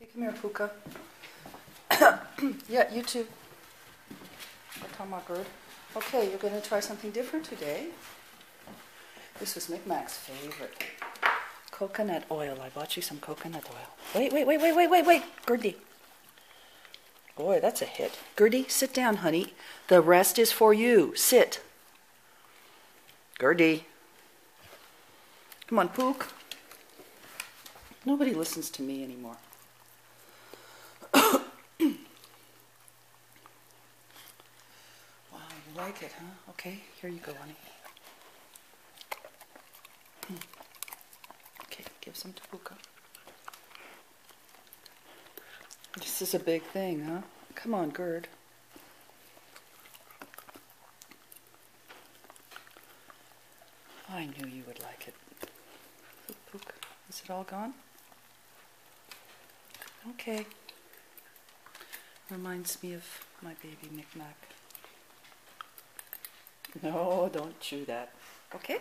Okay, come here, Puka. Yeah, you too. Good. Okay, you're going to try something different today. This was Micmac's favorite. Coconut oil. I bought you some coconut oil. Wait. Gertie. Boy, that's a hit. Gertie, sit down, honey. The rest is for you. Sit. Gertie. Come on, Pook. Nobody listens to me anymore. Wow, you like it, huh? Okay, here you go, honey. Okay, give some to Puka. This is a big thing, huh? Come on, Gerd. I knew you would like it. Pook, is it all gone? Okay. Reminds me of my baby Micmac. No, don't chew that. Okay?